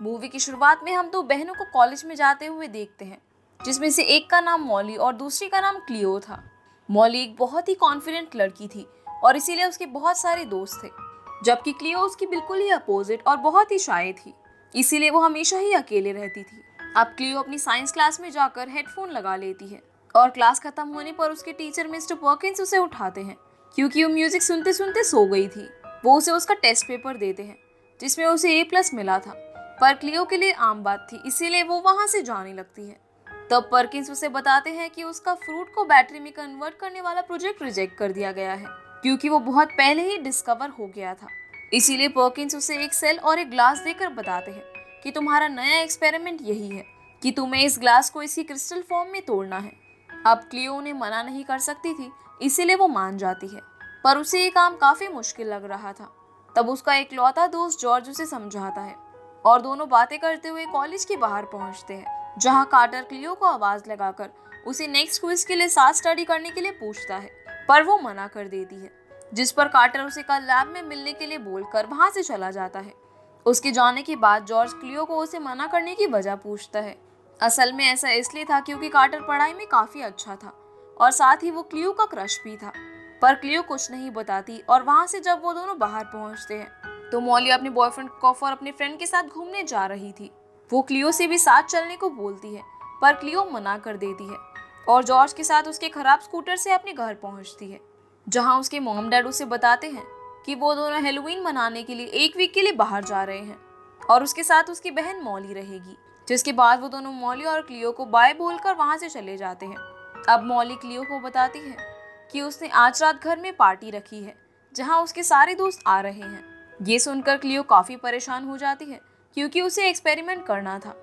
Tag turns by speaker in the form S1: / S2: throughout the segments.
S1: Movie की शुरुआत में हम दो बहनों को कॉलेज में जाते हुए देखते हैं, जिसमें से एक का नाम मॉली और दूसरी का नाम क्लियो था। मॉली एक बहुत ही कॉन्फिडेंट लड़की थी और इसीलिए उसके बहुत सारे दोस्त थे, जबकि क्लियो उसकी बिल्कुल ही अपोजिट और बहुत ही शाय थी, इसीलिए वो हमेशा ही अकेले रहती थी। अब क्लियो अपनी साइंस क्लास में जाकर हेडफोन लगा लेती है और क्लास खत्म होने पर उसके टीचर मिस्टर पर्किंस उसे उठाते हैं क्योंकि वो म्यूजिक सुनते सुनते सो गई थी। वो उसे उसका टेस्ट पेपर देते हैं जिसमें उसे A+ मिला था, पर क्लियो के लिए आम बात थी, इसीलिए वो वहां से जाने लगती है। तब पर्किंस उसे बताते हैं कि उसका फ्रूट को बैटरी में कन्वर्ट करने वाला प्रोजेक्ट रिजेक्ट कर दिया गया है क्योंकि वो बहुत पहले ही डिस्कवर हो गया था। इसीलिए पर्किंस उसे एक सेल और एक ग्लास देकर बताते हैं कि तुम्हारा नया एक्सपेरिमेंट यही है कि तुम्हें इस ग्लास को इसी क्रिस्टल फॉर्म में तोड़ना है। अब क्लियो उन्हें मना नहीं कर सकती थी, इसीलिए वो मान जाती है, पर उसे ये काम काफी मुश्किल लग रहा था। तब उसका इकलौता दोस्त जॉर्ज उसे समझाता है और दोनों बातें करते हुए कॉलेज के बाहर पहुंचते हैं, जहां कार्टर क्लियो को आवाज लगाकर उसे नेक्स्ट क्विज के लिए साथ स्टडी करने के लिए पूछता है, पर वो मना कर देती है, जिस पर कार्टर उसे कल लैब में मिलने के लिए बोलकर वहां से चला जाता है। उसके जाने के बाद जॉर्ज क्लियो को उसे मना करने की वजह पूछता है। असल में ऐसा इसलिए था क्योंकि कार्टर पढ़ाई में काफी अच्छा था और साथ ही वो क्लियो का क्रश भी था, पर क्लियो कुछ नहीं बताती। और वहां से जब वो दोनों बाहर पहुंचते हैं तो मॉली अपने बॉयफ्रेंड कॉफ और अपने फ्रेंड के साथ घूमने जा रही थी। वो क्लियो से भी साथ चलने को बोलती है, पर क्लियो मना कर देती है और जॉर्ज के साथ उसके खराब स्कूटर से अपने घर पहुंचती है, जहां उसके मॉम डैड उसे बताते हैं कि वो दोनों हेलोवीन मनाने के लिए 1 वीक के लिए बाहर जा रहे हैं और उसके साथ उसकी बहन मॉली रहेगी। जिसके बाद वो दोनों मॉली और क्लियो को बाय बोलकर वहां से चले जाते हैं। अब मॉली क्लियो को बताती है कि उसने आज रात घर में पार्टी रखी है जहां उसके सारे दोस्त आ रहे हैं। ये सुनकर क्लियो काफी परेशान हो जाती है क्योंकि उसे एक्सपेरिमेंट करना था।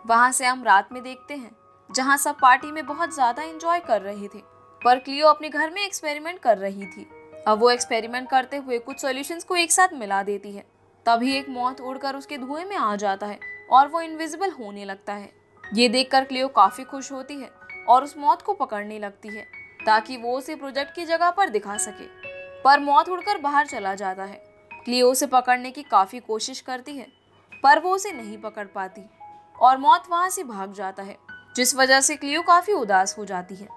S1: वहां से हम रात में देखते हैं जहां सब पार्टी में बहुत ज्यादा एंजॉय कर रहे थे, पर क्लियो अपने घर में एक्सपेरिमेंट कर रही थी। अब वो एक्सपेरिमेंट करते हुए कुछ सॉल्यूशंस को एक साथ मिला देती है। तभी एक मॉथ उड़कर उसके धुएं में आ जाता है और वो इनविजिबल होने लगता है। ये देखकर क्लियो काफी खुश होती है और उस मॉथ को पकड़ने लगती है ताकि वो उसे प्रोजेक्ट की जगह पर दिखा सके, पर मॉथ उड़कर बाहर चला जाता है। क्लियो उसे पकड़ने की काफी कोशिश करती है, पर वो उसे नहीं पकड़ पाती और मॉथ वहां से भाग जाता है, जिस वजह से क्लियो काफी उदास हो जाती है।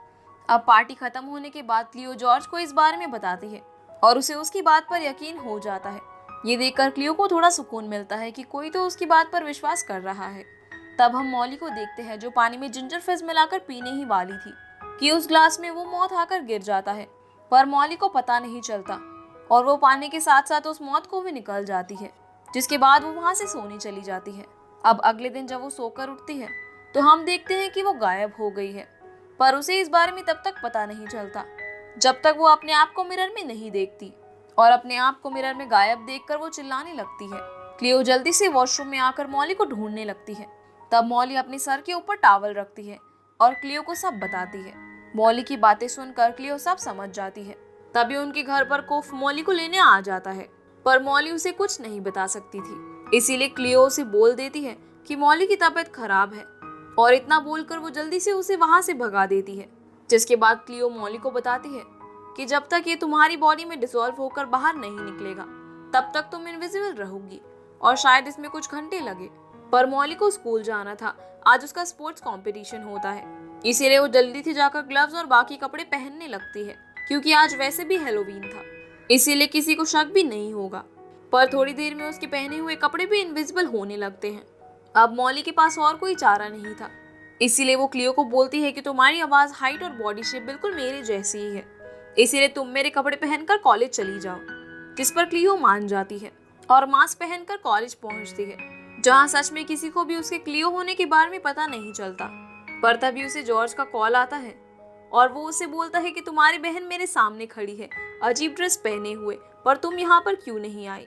S1: अब पार्टी खत्म होने के बाद क्लियो जॉर्ज को इस बारे में बताती है और उसे उसकी बात पर यकीन हो जाता है। ये देखकर क्लियो को थोड़ा सुकून मिलता है कि कोई तो उसकी बात पर विश्वास कर रहा है। तब हम मॉली को देखते हैं जो पानी में जिंजर फिज मिलाकर पीने ही वाली थी कि उस ग्लास में वो मौत आकर गिर जाता है, पर मॉली को पता नहीं चलता और वो पानी के साथ साथ उस मौत को भी निकल जाती है, जिसके बाद वो वहां से सोने चली जाती है। अब अगले दिन जब वो सोकर उठती है तो हम देखते हैं कि वो गायब हो गई है, पर उसे इस बारे में तब तक पता नहीं चलता जब तक वो अपने आप को मिरर में नहीं देखती, और अपने आप को मिरर में गायब देखकर वो चिल्लाने लगती है। क्लियो जल्दी से वॉशरूम में आकर मॉली को ढूंढने लगती है। तब मॉली अपने सर के ऊपर टॉवल रखती है और क्लियो को सब बताती है। मॉली की बातें सुनकर क्लियो सब समझ जाती है। तभी उनके घर पर कोफ मॉली को लेने आ जाता है, पर मॉली उसे कुछ नहीं बता सकती थी, इसीलिए क्लियो उसे बोल देती है कि मॉली की तबीयत खराब है, और इतना बोलकर वो जल्दी से उसे वहां से भगा देती है। जिसके बाद क्लियो मॉली को बताती है कि जब तक ये तुम्हारी बॉडी में डिसॉल्व होकर बाहर नहीं निकलेगा तब तक तुम इनविजिबल रहोगी, और शायद इसमें कुछ घंटे लगे। पर मॉली को स्कूल जाना था, आज उसका स्पोर्ट्स कंपटीशन होता है, इसीलिए वो जल्दी से जाकर ग्लव्स और बाकी कपड़े पहनने लगती है क्योंकि आज वैसे भी हेलोवीन था, इसीलिए किसी को शक भी नहीं होगा। पर थोड़ी देर में उसके पहने हुए कपड़े भी इनविजिबल होने लगते हैं। अब मॉली के पास और कोई चारा नहीं था, इसीलिए वो क्लियो को बोलती है कि तुम्हारी आवाज, हाइट और बॉडी शेप बिल्कुल मेरे जैसी ही है, इसीलिए तुम मेरे कपड़े पहनकर कॉलेज चली जाओ। जिस पर क्लियो मान जाती है और मास्क पहनकर कॉलेज पहुंचती है, जहां सच में किसी को भी उसके क्लियो होने के बारे में पता नहीं चलता। पर तभी उसे जॉर्ज का कॉल आता है और वो उसे बोलता है कि तुम्हारी बहन मेरे सामने खड़ी है अजीब ड्रेस पहने हुए, पर तुम यहाँ पर क्यों नहीं आई।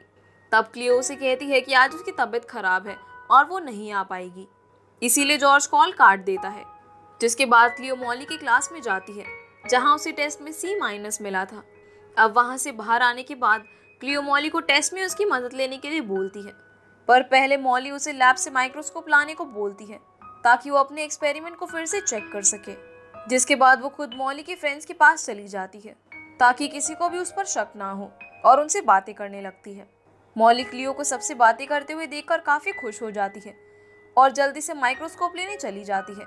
S1: तब क्लियो उसे कहती है कि आज उसकी तबीयत खराब है और वो नहीं आ पाएगी, इसीलिए जॉर्ज कॉल काट देता है। जिसके बाद क्लियो मॉली की क्लास में जाती है जहां उसे टेस्ट में C- मिला था। अब वहां से बाहर आने के बाद क्लियो मॉली को टेस्ट में उसकी मदद लेने के लिए बोलती है, पर पहले मॉली उसे लैब से माइक्रोस्कोप लाने को बोलती है ताकि वो अपने एक्सपेरिमेंट को फिर से चेक कर सके। जिसके बाद वो खुद मॉली के फ्रेंड्स के पास चली जाती है ताकि किसी को भी उस पर शक ना हो, और उनसे बातें करने लगती है। मॉली क्लियो को सबसे बातें करते हुए देखकर काफी खुश हो जाती है और जल्दी से माइक्रोस्कोप लेने चली जाती है,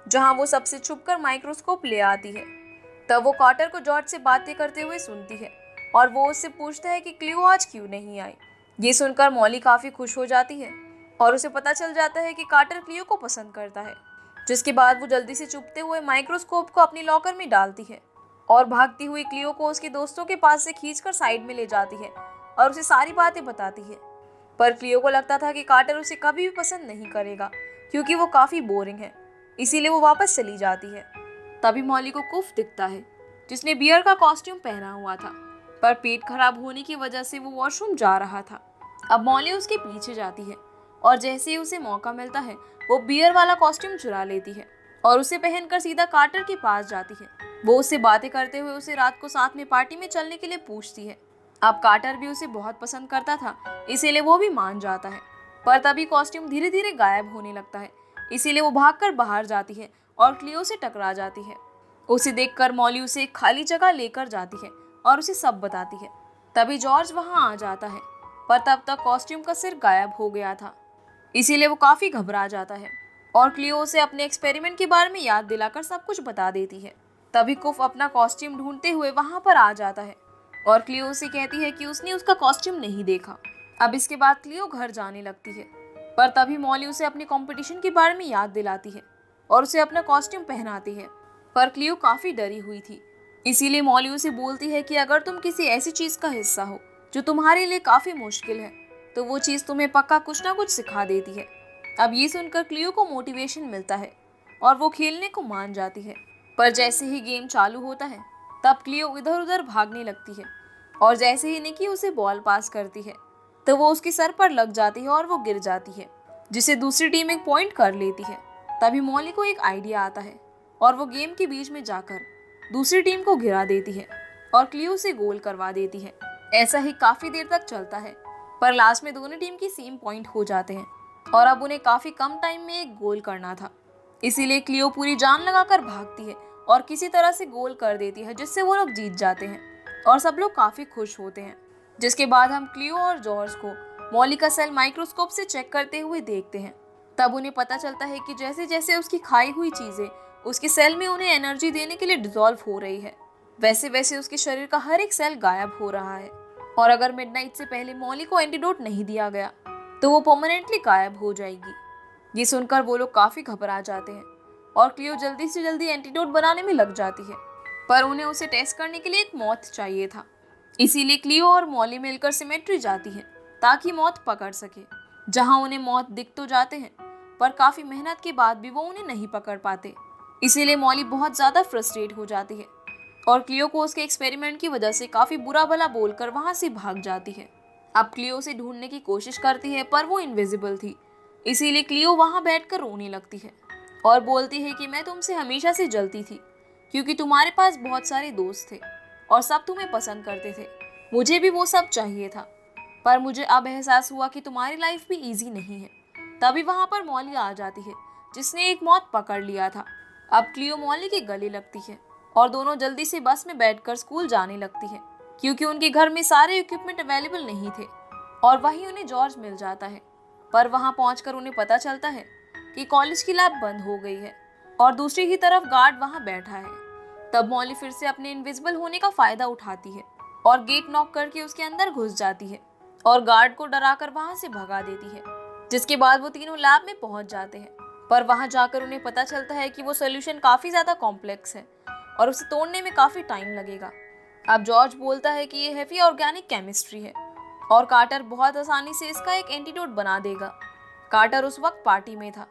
S1: जहां वो सबसे छुपकर माइक्रोस्कोप ले आती है। तब वो कार्टर को जॉर्ज से बातें करते हुए सुनती है और वो उससे पूछता है कि क्लियो आज क्यों नहीं आई। ये सुनकर मॉली काफी खुश हो जाती है और उसे पता चल जाता है कि कार्टर क्लियो को पसंद करता है, जिसके बाद वो जल्दी से चुपते हुए माइक्रोस्कोप को अपनी लॉकर में डालती है और भागती हुई क्लियो को उसके दोस्तों के पास से खींचकर साइड में ले जाती है और उसे सारी बातें बताती है। पर क्लियो को लगता था कि कार्टर उसे कभी भी पसंद नहीं करेगा क्योंकि वो काफी बोरिंग है, इसीलिए वो वापस चली जाती है। तभी मॉली को कुफ दिखता है, जिसने बियर का कॉस्ट्यूम पहना हुआ था, पर पेट खराब होने की वजह से वो वॉशरूम जा रहा था। अब मॉली उसके पीछे जाती है और जैसे ही उसे मौका मिलता है वो बियर वाला कॉस्ट्यूम चुरा लेती है और उसे पहनकर सीधा कार्टर के पास जाती है। वो उससे बातें करते हुए उसे रात को साथ में पार्टी में चलने के लिए पूछती है। अब कार्टर भी उसे बहुत पसंद करता था, इसीलिए वो भी मान जाता है। पर तभी कॉस्ट्यूम धीरे धीरे गायब होने लगता है, इसीलिए वो भागकर बाहर जाती है और क्लियो से टकरा जाती है। उसे देखकर मॉली उसे एक खाली जगह लेकर जाती है और उसे सब बताती है। तभी जॉर्ज वहां आ जाता है, पर तब तक कॉस्ट्यूम का सिर गायब हो गया था, इसीलिए वो काफी घबरा जाता है और क्लियो उसे अपने एक्सपेरिमेंट के बारे में याद दिलाकर सब कुछ बता देती है। तभी कुफ अपना कॉस्ट्यूम ढूंढते हुए वहां पर आ जाता है और क्लियो उसे कहती है कि उसने उसका कॉस्ट्यूम नहीं देखा। अब इसके बाद क्लियो घर जाने लगती है, पर तभी मॉली उसे अपने कंपटीशन के बारे में याद दिलाती है और उसे अपना कॉस्ट्यूम पहनाती है। पर क्लियो काफी डरी हुई थी, इसीलिए मॉली उसे बोलती है कि अगर तुम किसी ऐसी चीज का हिस्सा हो जो तुम्हारे लिए काफी मुश्किल है, तो वो चीज तुम्हें पक्का कुछ ना कुछ सिखा देती है। अब ये सुनकर क्लियो को मोटिवेशन मिलता है और वो खेलने को मान जाती है। पर जैसे ही गेम चालू होता है तब क्लियो इधर उधर भागने लगती है और जैसे ही निकी उसे बॉल पास करती है तो वो उसके सर पर लग जाती है और वो गिर जाती है, जिसे दूसरी टीम एक पॉइंट कर लेती है। तभी मॉली को एक आइडिया आता है और वो गेम के बीच में जाकर दूसरी टीम को गिरा देती है और क्लियो से गोल करवा देती है। ऐसा ही काफी देर तक चलता है, पर लास्ट में दोनों टीम की सेम पॉइंट हो जाते हैं और अब उन्हें काफी कम टाइम में एक गोल करना था, इसीलिए क्लियो पूरी जान लगाकर भागती है और किसी तरह से गोल कर देती है, जिससे वो लोग जीत जाते हैं और सब लोग काफी खुश होते हैं। जिसके बाद हम क्लियो और जॉर्ज को मॉली का सेल माइक्रोस्कोप से चेक करते हुए देखते हैं। तब उन्हें पता चलता है कि जैसे जैसे उसकी खाई हुई चीजें उसके सेल में उन्हें एनर्जी देने के लिए डिसॉल्व हो रही है, वैसे वैसे उसके शरीर का हर एक सेल गायब हो रहा है। और अगर मिडनाइट से पहले मॉली को एंटीडोट नहीं दिया गया तो वो परमानेंटली गायब हो जाएगी। ये सुनकर वो लोग काफी घबरा जाते हैं और क्लियो जल्दी से जल्दी एंटीडोट बनाने में लग जाती है, पर उन्हें उसे टेस्ट करने के लिए एक मॉथ चाहिए था, इसीलिए क्लियो और मॉली मिलकर सिमेट्री जाती है ताकि मॉथ पकड़ सके। जहां उन्हें मॉथ दिख तो जाते हैं, पर काफी मेहनत के बाद भी वो उन्हें नहीं पकड़ पाते, इसीलिए मॉली बहुत ज्यादा फ्रस्ट्रेट हो जाती है और क्लियो को उसके एक्सपेरिमेंट की वजह से काफी बुरा भला बोलकर वहां से भाग जाती है। अब क्लियो उसे ढूंढने की कोशिश करती है, पर वो इनविजिबल थी, इसीलिए क्लियो वहां बैठकर रोने लगती है और बोलती है कि मैं तुमसे हमेशा से जलती थी क्योंकि तुम्हारे पास बहुत सारे दोस्त थे और सब तुम्हें पसंद करते थे। मुझे भी वो सब चाहिए था, पर मुझे अब एहसास हुआ कि तुम्हारी लाइफ भी इजी नहीं है। तभी वहां पर मॉली आ जाती है, जिसने एक मौत पकड़ लिया था। अब क्लियो मॉली के गले लगती है और दोनों जल्दी से बस में बैठकर स्कूल जाने लगती है क्योंकि उनके घर में सारे इक्विपमेंट अवेलेबल नहीं थे। और वहीं उन्हें जॉर्ज मिल जाता है, पर वहां पहुंचकर उन्हें पता चलता है कि कॉलेज की लैब बंद हो गई है और दूसरी ही तरफ गार्ड वहां बैठा है। तब मॉली फिर से अपने इनविजिबल होने का फायदा उठाती है और गेट नॉक करके उसके अंदर घुस जाती है और गार्ड को डराकर वहां से भगा देती है। जिसके बाद वो तीनों लैब में पहुंच जाते हैं, पर वहां जाकर उन्हें पता चलता है कि वो सोल्यूशन काफी ज्यादा कॉम्प्लेक्स है और उसे तोड़ने में काफी टाइम लगेगा। अब जॉर्ज बोलता है कि ये हेवी ऑर्गेनिक केमिस्ट्री है और कार्टर बहुत आसानी से इसका एक एंटीडोट बना देगा। कार्टर उस वक्त पार्टी में था,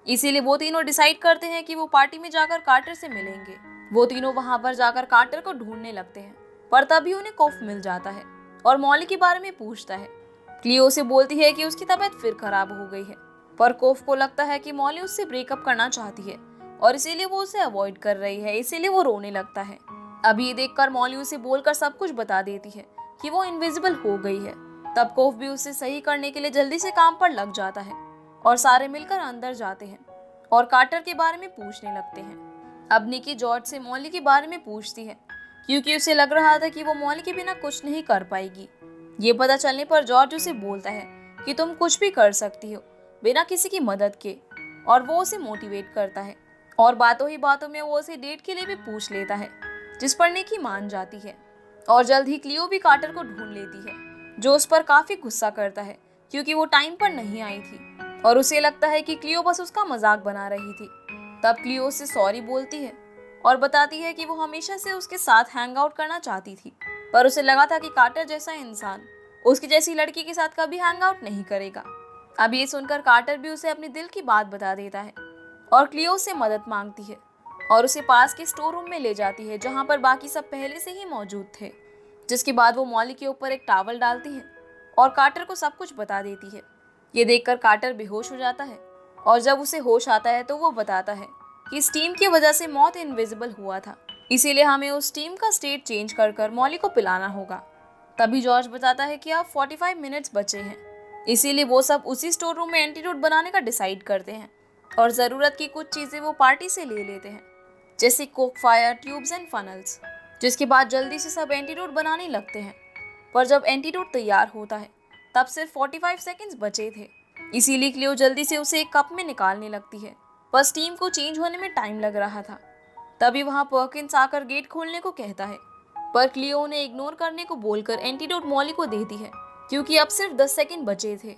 S1: इसीलिए वो तीनों डिसाइड करते हैं कि वो पार्टी में जाकर कार्टर से मिलेंगे। वो तीनों वहां पर जाकर कार्टर को ढूंढने लगते हैं, पर तभी उन्हें कोफ मिल जाता है और मॉली के बारे में पूछता है। क्लियो से बोलती है कि उसकी तबीयत फिर खराब हो गई है, पर कोफ को लगता है कि मॉली उससे ब्रेकअप करना चाहती है और इसीलिए वो उसे अवॉइड कर रही है, इसीलिए वो रोने लगता है। अभी देखकर मॉली उसे बोलकर सब कुछ बता देती है कि वो इनविजिबल हो गई है। तब कोफ भी उसे सही करने के लिए जल्दी से काम पर लग जाता है और सारे मिलकर अंदर जाते हैं और कार्टर के बारे में पूछने लगते हैं। अब निकी जॉर्ज से मॉली के बारे में पूछती है क्योंकि उसे लग रहा था कि वो मॉली के बिना कुछ नहीं कर पाएगी। ये पता चलने पर जॉर्ज उसे बोलता है कि तुम कुछ भी कर सकती हो बिना किसी की मदद के, और वो उसे मोटिवेट करता है। और बातों ही बातों में वो उसे डेट के लिए भी पूछ लेता है, जिस पर निकी मान जाती है। और जल्द ही क्लियो भी कार्टर को ढूंढ लेती है, जो उस पर काफी गुस्सा करता है क्योंकि वो टाइम पर नहीं आई थी और उसे लगता है कि क्लियो बस उसका मजाक बना रही थी। तब क्लियो उससे सॉरी बोलती है और बताती है कि वो हमेशा से उसके साथ हैंग आउट करना चाहती थी, पर उसे लगा था कि कार्टर जैसा इंसान उसकी जैसी लड़की के साथ कभी हैंग आउट नहीं करेगा। अब ये सुनकर कार्टर भी उसे अपने दिल की बात बता देता है और क्लियो से मदद मांगती है और उसे पास के स्टोर रूम में ले जाती है, जहाँ पर बाकी सब पहले से ही मौजूद थे। जिसके बाद वो मॉली के ऊपर एक टॉवल डालती है और कार्टर को सब कुछ बता देती है। ये देखकर कार्टर बेहोश हो जाता है और जब उसे होश आता है तो वो बताता है कि इस टीम की वजह से मौत इनविजिबल हुआ था, इसीलिए हमें उस टीम का स्टेट चेंज कर कर मॉली को पिलाना होगा। तभी जॉर्ज बताता है कि अब 45 मिनट्स बचे हैं, इसीलिए वो सब उसी स्टोर रूम में एंटीडोट बनाने का डिसाइड करते हैं और ज़रूरत की कुछ चीज़ें वो पार्टी से ले लेते हैं, जैसे Coke fire tubes and funnels. जिसके बाद जल्दी से सब एंटीडोट बनाने लगते हैं, पर जब एंटीडोट तैयार होता है तब सिर्फ 45 सेकंड्स बचे थे, इसीलिए क्लियो जल्दी से उसे एक कप में निकालने लगती है। बस टीम को चेंज होने में टाइम लग रहा था। तभी वहाँ पर्किंस आकर गेट खोलने को कहता है, पर क्लियो उन्हें इग्नोर करने को बोलकर एंटीडोट मॉली को देती है क्योंकि अब सिर्फ 10 सेकंड बचे थे।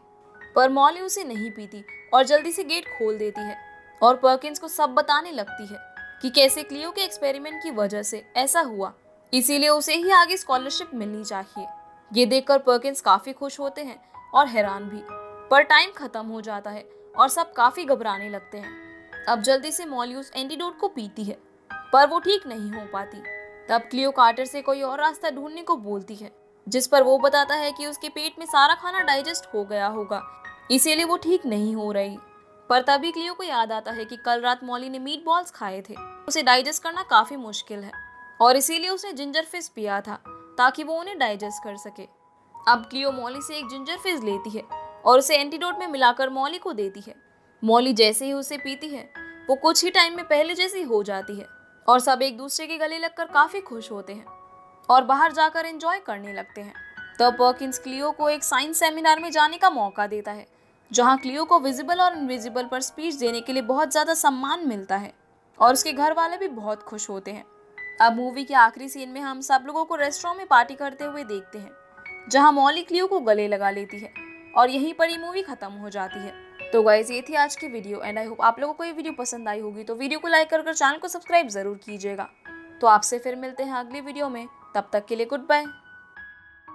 S1: पर मॉली उसे नहीं पीती और जल्दी से गेट खोल देती है और पर्किंस को सब बताने लगती है कि कैसे क्लियो के एक्सपेरिमेंट की वजह से ऐसा हुआ, इसीलिए उसे ही आगे स्कॉलरशिप मिलनी चाहिए। ये देखकर पर्किंस काफी खुश होते हैं और हैरान भी, पर टाइम खत्म हो जाता है और सब काफी घबराने लगते हैं। अब जल्दी से मॉली उस एंटीडोट को पीती है, पर वो ठीक नहीं हो पाती। तब क्लियो कार्टर से कोई और रास्ता ढूंढने को बोलती है, जिस पर वो बताता है कि उसके पेट में सारा खाना डाइजेस्ट हो गया होगा, इसीलिए वो ठीक नहीं हो रही। पर तभी क्लियो को याद आता है कि कल रात मॉली ने मीट बॉल्स खाए थे, उसे डाइजेस्ट करना काफी मुश्किल है और इसीलिए उसने जिंजर फिश पिया था ताकि वो उन्हें डाइजेस्ट कर सके। अब क्लियो मॉली से एक जिंजर फिश लेती है और उसे एंटीडोट में मिलाकर मॉली को देती है। मॉली जैसे ही उसे पीती है वो कुछ ही टाइम में पहले जैसी हो जाती है और सब एक दूसरे के गले लगकर काफी खुश होते हैं और बाहर जाकर एंजॉय करने लगते हैं। तब पर्किंस क्लियो को एक साइंस सेमिनार में जाने का मौका देता है, जहां क्लियो को विजिबल और इनविजिबल पर स्पीच देने के लिए बहुत ज़्यादा सम्मान मिलता है और उसके घर वाले भी बहुत खुश होते हैं। अब मूवी के आखिरी सीन में हम सब लोगों को रेस्टोरेंट में पार्टी करते हुए देखते हैं, जहां मॉली क्लियो को गले लगा लेती है और यहीं पर ये मूवी खत्म हो जाती है। तो गाइस, ये थी आज की वीडियो एंड आई होप आप लोगों को ये वीडियो पसंद आई होगी। तो वीडियो को लाइक कर चैनल को सब्सक्राइब जरूर कीजिएगा। तो आपसे फिर मिलते हैं अगली वीडियो में, तब तक के लिए गुड बाय।